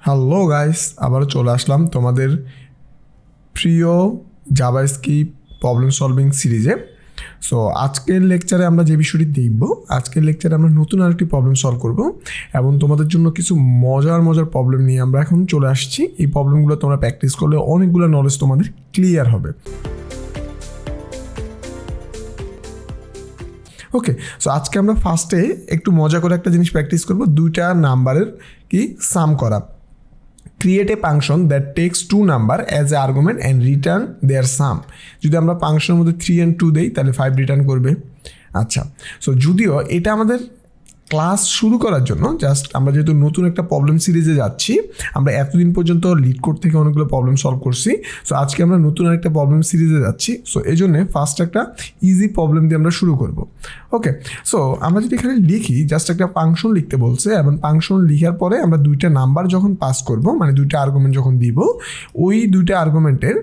Hello guys, আবারও চলে আসলাম তোমাদের প্রিয় জাভাস্ক্রিপ্ট প্রবলেম সলভিং সিরিজে। সো আজকের লেকচারে আমরা যে বিষয়টি দেখব, আজকের লেকচারে আমরা নতুন আরেকটি প্রবলেম সলভ করব এবং তোমাদের জন্য কিছু মজার প্রবলেম নিয়ে আমরা এখন চলে আসছি। এই প্রবলেমগুলো তোমরা প্র্যাকটিস করলে অনেকগুলো নলেজ তোমাদের ক্লিয়ার হবে। ওকে, সো আজকে আমরা ফার্স্টে একটু মজা করে একটা জিনিস প্র্যাকটিস করব, দুইটা নাম্বারের কি সাম করা। Create a function that takes two number as an argument and return their sum. যদি আমরা ফাংশনের মধ্যে 3 and 2 দেই তাহলে 5 রিটার্ন করবে। আচ্ছা, সো যদিও এটা আমাদের ক্লাস শুরু করার জন্য জাস্ট আমরা যেহেতু নতুন একটা প্রবলেম সিরিজে যাচ্ছি, আমরা এতদিন পর্যন্ত LeetCode থেকে অনেকগুলো প্রবলেম সলভ করছি। সো আজকে আমরা নতুন একটা প্রবলেম সিরিজে যাচ্ছি। সো এই জন্যে ফার্স্ট একটা ইজি প্রবলেম দিয়ে আমরা শুরু করব। ওকে, সো আমরা যদি এখানে লিখি, জাস্ট একটা ফাংশন লিখতে বলছে এবং ফাংশন লিখার পরে আমরা দুইটা নাম্বার যখন পাস করব, মানে দুইটা আর্গুমেন্ট যখন দিব, ওই দুইটা আর্গুমেন্টের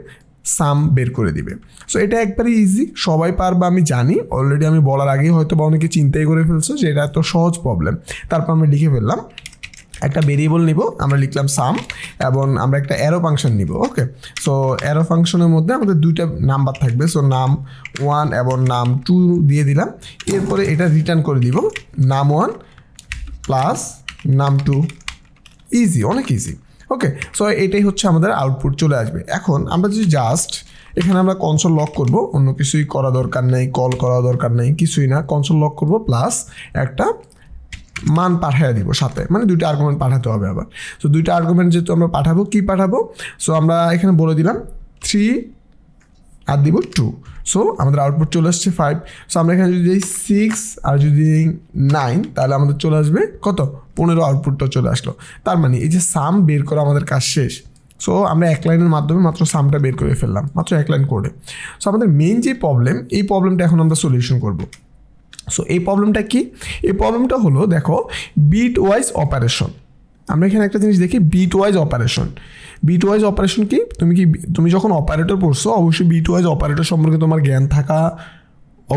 সাম বের করে দিবে। সো এটা একবারে ইজি, সবাই পারবে আমি জানি, অলরেডি আমি বলার আগেই হয়তো বা অনেকে চিন্তাই করে ফেলছো যে এটা এত সহজ প্রবলেম। তারপর আমরা লিখে ফেললাম, একটা ভেরিয়েবল নিব, আমরা লিখলাম সাম এবং আমরা একটা অ্যারো ফাংশন নিব। ওকে, সো অ্যারো ফাংশনের মধ্যে আমাদের দুইটা নাম্বার থাকবে, সো নাম 1 এবং নাম 2 দিয়ে দিলাম। এরপরে এটা রিটার্ন করে দিব নাম 1 প্লাস নাম 2। ইজি, অনেক ইজি। ওকে, সো এটাই হচ্ছে আমাদের আউটপুট চলে আসবে। এখন আমরা যদি জাস্ট এখানে আমরা কনসোল লক করব, অন্য কিছুই করা দরকার নেই, কল করা দরকার নেই, কিছুই না, কনসোল লক করব প্লাস একটা মান পাঠিয়ে দিব সাথে, মানে দুইটা আর্গুমেন্ট পাঠাতে হবে আবার। সো দুইটা আর্গুমেন্ট যেহেতু আমরা পাঠাবো, কি পাঠাবো, সো আমরা এখানে বলে দিলাম 3 আর দিব 2। সো আমাদের আউটপুট চলে আসছে 5। সো আমরা এখানে যদি 6 আর যদি 9 তাহলে আমাদের চলে আসবে কত, 15 আউটপুটটা চলে আসলো। তার মানে এই যে সাম বের করা আমাদের কাজ শেষ। সো আমরা এক লাইনের মাধ্যমে মাত্র সামটা বের করে ফেললাম, মাত্র এক লাইন করে। সো আমাদের মেইন যে প্রবলেম, এই প্রবলেমটা এখন আমরা সলিউশন করব। সো এই প্রবলেমটা কি, এই প্রবলেমটা হলো দেখো বিট ওয়াইজ অপারেশন। আমরা এখানে একটা জিনিস দেখি, bitwise operation. Bitwise operation কি, তুমি যখন অপারেটর পড়ছো অবশ্যই বিট ওয়াইজ অপারেটর সম্পর্কে তোমার জ্ঞান থাকা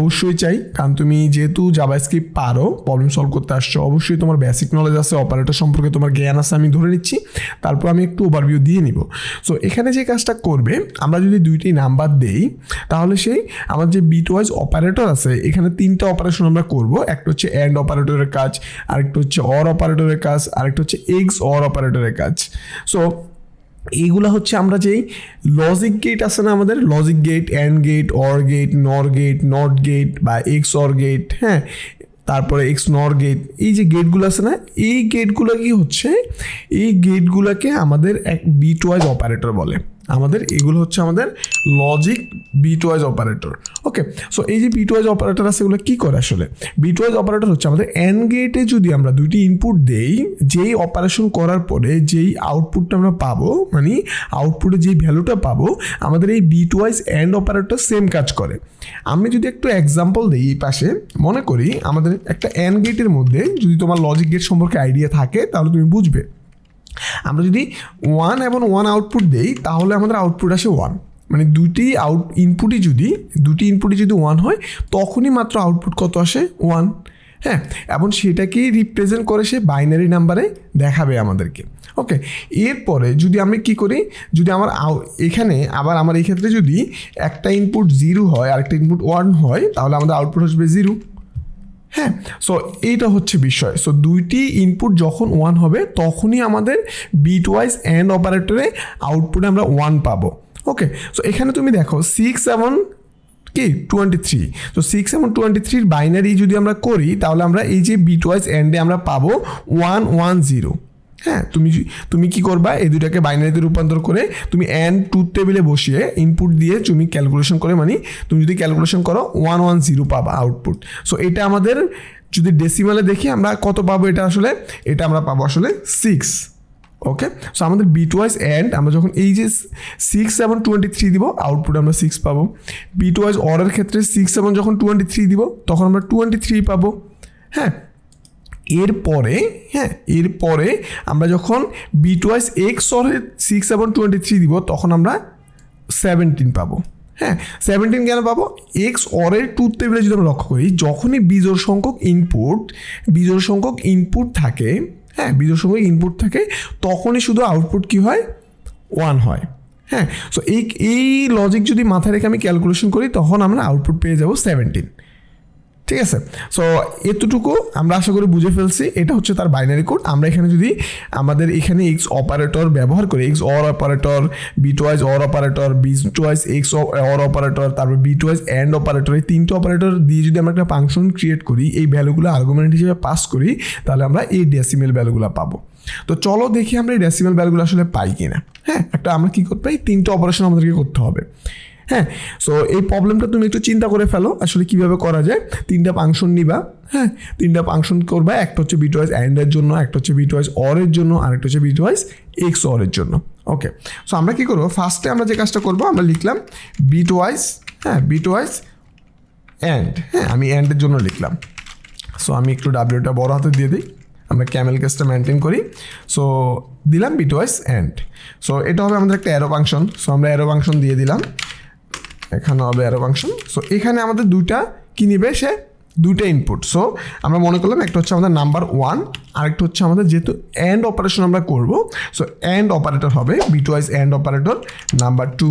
অবশ্যই চাই, কারণ তুমি যেহেতু জাভাস্ক্রিপ্ট পারো, প্রবলেম সলভ করতে আসছো, অবশ্যই তোমার বেসিক নলেজ আছে, অপারেটর সম্পর্কে তোমার জ্ঞান আছে, আমি ধরে নিচ্ছি। তারপর আমি একটু ওভারভিউ দিয়ে নিব। সো এখানে যে কাজটা করবে, আমরা যদি দুইটি নাম্বার দেই তাহলে সেই আমার যে বিট ওয়াইজ অপারেটর আছে, এখানে 3টা অপারেশন আমরা করব। একটা হচ্ছে অ্যান্ড অপারেটরের কাজ, আরেকটা হচ্ছে অর অপারেটরের কাজ, আরেকটা হচ্ছে এক্স অর অপারেটরের কাজ। সো এইগুলো হচ্ছে আমরা যেই লজিক গেট আছে না আমাদের, logic gate, and gate, or gate, nor gate, not gate বা এক্স অর গেট, হ্যাঁ, তারপরে এক্স নর গেট, এই যে গেটগুলো আছে না, এই গেটগুলো কি হচ্ছে, এই গেটগুলোকে আমাদের এক বিট ওয়াইজ অপারেটর বলে। আমাদের এগুলো হচ্ছে আমাদের লজিক বিট ওয়াইজ অপারেটর। ওকে, সো এই যে বিট ওয়াইজ অপারেটর আছে, এগুলো কী করে আসলে, বিট ওয়াইজ অপারেটর হচ্ছে আমাদের অ্যান্ড গেটে যদি আমরা দুইটি ইনপুট দেই, যেই অপারেশন করার পরে যেই আউটপুটটা আমরা পাবো, মানে আউটপুটে যেই ভ্যালুটা পাবো, আমাদের এই bitwise and operator same কাজ করে। আমি যদি একটু এক্সাম্পল দিই, এই পাশে মনে করি আমাদের একটা অ্যান্ড গেটের মধ্যে, যদি তোমার লজিক গেট সম্পর্কে আইডিয়া থাকে তাহলে তুমি বুঝবে, আমরা যদি 1 এবং 1 আউটপুট দেই তাহলে আমাদের আউটপুট আসে 1, মানে দুটি ইনপুটই যদি 1 হয় তখনই মাত্র আউটপুট কত আসে, 1। হ্যাঁ, এবং সেটাকেই রিপ্রেজেন্ট করে সে বাইনারি নাম্বারে দেখাবে আমাদেরকে। ওকে, এরপরে যদি আমি কি করি, যদি আমার এখানে আবার আমার এই ক্ষেত্রে যদি একটা ইনপুট 0 হয় আর একটা ইনপুট 1 হয় তাহলে আমাদের আউটপুট আসবে 0। হ্যাঁ, সো এইটা হচ্ছে বিষয়। সো দুইটি ইনপুট যখন 1 হবে তখনই আমাদের বিট ওয়াইজ অ্যান্ড অপারেটরে আউটপুটে আমরা 1 পাবো। ওকে, সো এখানে তুমি দেখো 6 এবং কি 23, তো 6 এবং 23 বাইনারি যদি আমরা করি তাহলে আমরা এই যে বিট ওয়াইজ অ্যান্ডে আমরা পাবো 110। হ্যাঁ, তুমি কি করবা, এই দুটাকে বাইনারিতে রূপান্তর করে তুমি অ্যান্ড ট্রুথ টেবিলে বসিয়ে ইনপুট দিয়ে তুমি ক্যালকুলেশন করে, মানে তুমি যদি ক্যালকুলেশন করো 110 পাবা আউটপুট। সো এটা আমাদের যদি ডেসিমালে দেখি আমরা কত পাবো, এটা আমরা পাবো আসলে 6। ওকে, সো আমাদের বিট ওয়াইজ অ্যান্ড আমরা যখন এই যে 6 এবং 23 দিব আউটপুট আমরা 6 পাবো। বিট ওয়াইজ অরের ক্ষেত্রে 6 এবং যখন 23 দিব তখন আমরা 23 পাবো। হ্যাঁ, এরপরে আমরা যখন বিট ওয়াইজ এক্স অরের 6 এবং 23 দিব তখন আমরা 17 পাবো। হ্যাঁ, 17 কেন পাবো, এক্স অরের ট্রুথ টেবিলে যদি আমরা লক্ষ্য করি, যখনই বিজোড় সংখ্যক ইনপুট থাকে, হ্যাঁ বিজোড় সংখ্যক ইনপুট থাকে তখনই শুধু আউটপুট কি হয় 1 হয়। হ্যাঁ সো এই লজিক যদি মাথায় রেখে আমি ক্যালকুলেশন করি তখন আমরা আউটপুট পেয়ে যাব 17। ঠিক আছে, সো এতটুকু আমরা আশা করি বুঝে ফেলছি। এটা হচ্ছে তার বাইনারি কোড। আমরা এখানে যদি আমাদের এখানে এক্স অপারেটর ব্যবহার করি, x or operator, bitwise or operator, bitwise X or operator, তারপর বিটওয়াইজ অ্যান্ড অপারেটর, এই 3টে অপারেটর দিয়ে যদি আমরা একটা ফাংশন ক্রিয়েট করি, এই ভ্যালুগুলো আর্গুমেন্ট হিসেবে পাস করি, তাহলে আমরা এই ডেসিমেল ভ্যালুগুলো পাবো। তো চলো দেখি আমরা এই ডেসিমেল ভ্যালুগুলো আসলে পাই কিনা। হ্যাঁ একটা আমরা কী করতে পারি, 3টে অপারেশন আমাদেরকে করতে হবে। হ্যাঁ সো এই প্রবলেমটা তুমি একটু চিন্তা করে ফেলো আসলে কীভাবে করা যায়। 3টা ফাংশন নিবা, হ্যাঁ 3টা ফাংশন করবা, একটা হচ্ছে বিটওয়াইজ অ্যান্ডের জন্য, একটা হচ্ছে বিটওয়াইজ অরের জন্য, আর একটা হচ্ছে বিটওয়াইজ এক্স অরের জন্য। ওকে সো আমরা কী করবো, ফার্স্টে আমরা যে কাজটা করবো, আমরা লিখলাম বিটওয়াইজ, হ্যাঁ বিটওয়াইজ অ্যান্ড, হ্যাঁ আমি অ্যান্ডের জন্য লিখলাম। সো আমি একটু ডাব্লিউটা বড় হাতে দিয়ে দিই, আমরা ক্যামেল কেসটা মেনটেন করি। সো দিলাম বিটওয়াইজ অ্যান্ড। সো এটা হবে আমাদের একটা অ্যারো ফাংশন। সো আমরা অ্যারো ফাংশন দিয়ে দিলাম, এখানে হবে অ্যারো ফাংশন। সো এখানে আমাদের দুইটা কী নিবে, সে দুইটা ইনপুট। সো আমরা মনে করলাম একটা হচ্ছে আমাদের নাম্বার 1, আরেকটা হচ্ছে আমাদের যেহেতু অ্যান্ড অপারেশন আমরা করব, সো অ্যান্ড অপারেটর হবে bitwise and operator number 2।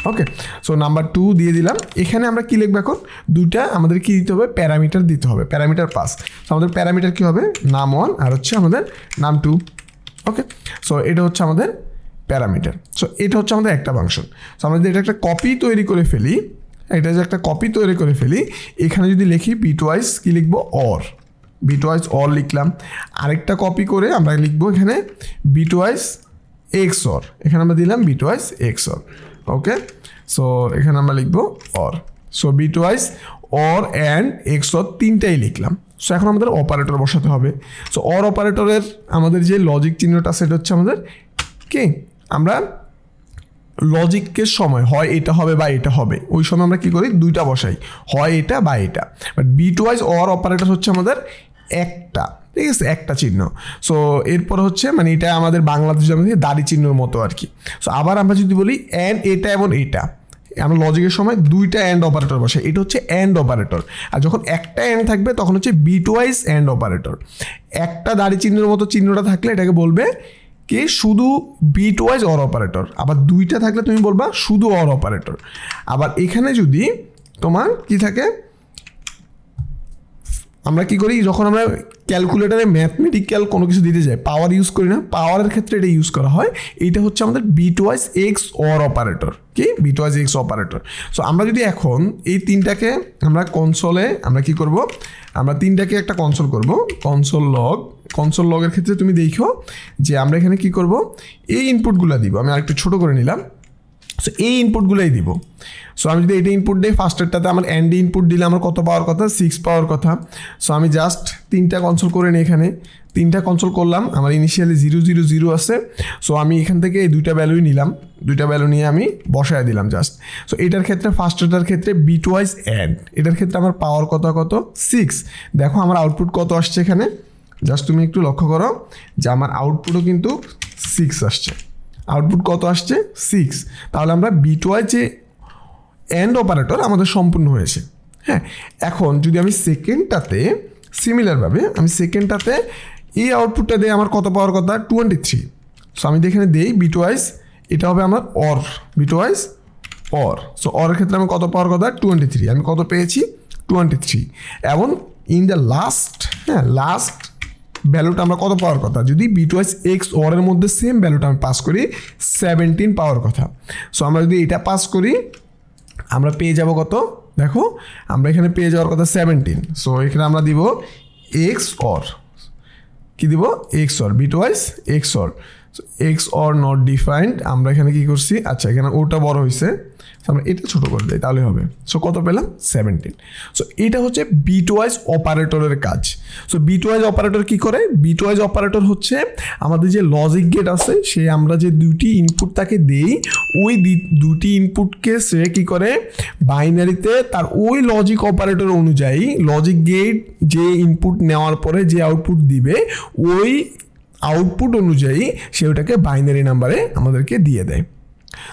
Okay so number 2 দিয়ে দিলাম। এখানে আমরা কী লিখবো এখন, দুইটা আমাদের কী দিতে হবে, প্যারামিটার দিতে হবে, প্যারামিটার পাস। সো আমাদের প্যারামিটার কী হবে, নাম 1 আর হচ্ছে আমাদের নাম 2। ওকে সো এটা হচ্ছে আমাদের প্যারামিটার। সো এটা হচ্ছে আমাদের একটা ফাংশন। সো আমরা যদি এটা একটা কপি তৈরি করে ফেলি, এটা যে একটা কপি তৈরি করে ফেলি, এখানে যদি লিখি বিটওয়াইজ কী লিখবো, অর, বিটওয়াইজ অর লিখলাম। আরেকটা কপি করে আমরা লিখবো এখানে বিটওয়াইজ এক্স অর, এখানে আমরা দিলাম bitwise X or. Okay so এখানে আমরা লিখবো or. So bitwise or and X or 3টাই লিখলাম। সো এখন আমাদের অপারেটর বসাতে হবে। সো অর অপারেটরের আমাদের যে লজিক চিহ্নটা সেটা হচ্ছে আমাদের কি, আমরা লজিকের সময় হয় এটা হবে বা এটা হবে, ওই সময় আমরা কী করি, দুইটা বসাই, হয় এটা বা এটা। বাট বিটওয়াইজ অর অপারেটর হচ্ছে আমাদের একটা, ঠিক আছে, একটা চিহ্ন। সো এরপর হচ্ছে মানে এটা আমাদের বাংলাদেশ যেমন দাড়ি চিহ্নর মতো আর কি। সো আবার আমরা যদি বলি অ্যান্ড এটা এবং এইটা, আমরা লজিকের সময় দুইটা অ্যান্ড অপারেটর বসাই, এটা হচ্ছে অ্যান্ড অপারেটর। আর যখন একটা অ্যান্ড থাকবে তখন হচ্ছে বিটওয়াইজ অ্যান্ড অপারেটর। একটা দাড়ি চিহ্নের মতো চিহ্নটা থাকলে এটাকে বলবে কি, শুধু বিটওয়াইজ অর অপারেটর। আবার দুইটা থাকলে তুমি বলবা শুধু অর অপারেটর। আবার এখানে যদি তোমার কি থাকে, আমরা কি করি, যখন আমরা ক্যালকুলেটারে ম্যাথমেটিক্যাল কোনো কিছু দিতে যাই, পাওয়ার ইউজ করি না, পাওয়ারের ক্ষেত্রে এটা ইউজ করা হয়। এইটা হচ্ছে আমাদের বিটওয়াইজ এক্স অর অপারেটর, কি বিটওয়াইজ এক্স অপারেটর। সো আমরা যদি এখন এই 3টাকে আমরা কনসোলে আমরা কি করব, আমরা 3টাকে একটা কনসোল করব, কনসোল লগের ক্ষেত্রে তুমি দেখো যে আমরা এখানে কি করব, এই ইনপুটগুলো দিব। আমি আরেকটু ছোটো করে নিলাম। সো এই ইনপুটগুলোই দিব। সো আমি যদি এটা ইনপুট দিই, ফার্স্টেরটাতে আমার অ্যান্ড ইনপুট দিলে আমার কত পাওয়ার কথা, 6 পাওয়ার কথা। সো আমি জাস্ট 3টা কনসোল করে নিই, এখানে 3টা কনসোল করলাম, আমার ইনিশিয়ালি 0 0 0 আছে। সো আমি এখান থেকে এই 2টা ভ্যালুই নিলাম, 2টা ভ্যালু নিয়ে আমি বসায় দিলাম জাস্ট। সো এটার ক্ষেত্রে ফার্স্টেরটার ক্ষেত্রে বিটওয়াইজ অ্যান্ড, এটার ক্ষেত্রে আমার পাওয়ার কত 6। দেখো আমার আউটপুট কত আসছে এখানে, জাস্ট তুমি একটু লক্ষ্য করো যে আমার আউটপুটও কিন্তু 6 আসছে। আউটপুট কত আসছে, 6। তাহলে আমরা বিটওয়াইজ যে অ্যান্ড অপারেটর আমাদের সম্পূর্ণ হয়েছে। হ্যাঁ এখন যদি আমি সেকেন্ডটাতে সিমিলারভাবে আমি সেকেন্ডটাতে এই আউটপুটটা দিয়ে আমার কত পাওয়ার কথা, 23। সো আমি এখানে দিই বিটওয়াইজ, এটা হবে আমার অর, বিটওয়াইজ অর। সো অরের ক্ষেত্রে আমি কত পাওয়ার কথা, 23। আমি কত পেয়েছি, 23। এবং ইন দ্য লাস্ট, হ্যাঁ লাস্ট ভ্যালুটা আমরা কত পাওয়ার কথা, যদি বিটওয়াইজ এক্স অরের মধ্যে সেম ভ্যালুটা আমি পাস করি, 17 পাওয়ার কথা। সো আমরা যদি এটা পাস করি আমরা পেয়ে যাব কত, দেখো আমরা এখানে পেয়ে যাওয়ার কথা 17। সো এখানে আমরা দিব এক্স অর, কি দিব, x or, bitwise X or. X or not defined, আমরা এখানে কি করছি, আচ্ছা এখানে ওটা বড় হয়েছে, আমরা এটা ছোটো করে দিই তাহলে হবে। সো কত পেলাম, 17। সো এটা হচ্ছে বিটওয়াইজ অপারেটরের কাজ। সো বিটওয়াইজ অপারেটর কি করে, বিটওয়াইজ অপারেটর হচ্ছে আমাদের যে লজিক গেট আছে, সে আমরা যে দুইটি ইনপুট তাকে দেই, ওই দুটি ইনপুটকে সে কি করে বাইনারিতে তার ওই লজিক অপারেটর অনুযায়ী লজিক গেট যে ইনপুট নেওয়ার পরে যে আউটপুট দিবে, ওই আউটপুট অনুযায়ী সে ওটাকে বাইনারি নাম্বারে আমাদেরকে দিয়ে দেয়।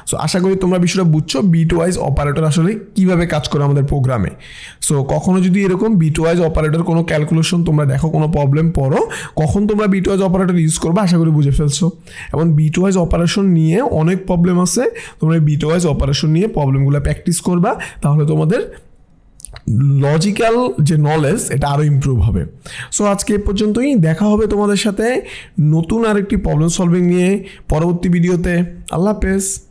সো আশা করি তোমরা বিষয়টা বুঝছো বিট ওয়াইজ অপারেটর আসলে কিভাবে কাজ করে আমাদের প্রোগ্রামে। সো কখনো যদি এরকম বিট ওয়াইজ অপারেটর কোনো ক্যালকুলেশন তোমরা দেখো, কোনো প্রবলেম পড়ো, কখন তোমরা বিট ওয়াইজ অপারেটর ইউজ করবে আশা করি বুঝে ফেলছো। এবং বিট ওয়াইজ অপারেশন নিয়ে অনেক প্রবলেম আছে, তোমরা বিট ওয়াইজ অপারেশন নিয়ে প্রবলেমগুলো প্র্যাকটিস করবা, তাহলে তোমাদের লজিক্যাল যে নলেজ এটা আরও ইমপ্রুভ হবে। সো আজকে এ পর্যন্তই, দেখা হবে তোমাদের সাথে নতুন আরেকটি প্রবলেম সলভিং নিয়ে পরবর্তী ভিডিওতে। আল্লাহ হাফেজ।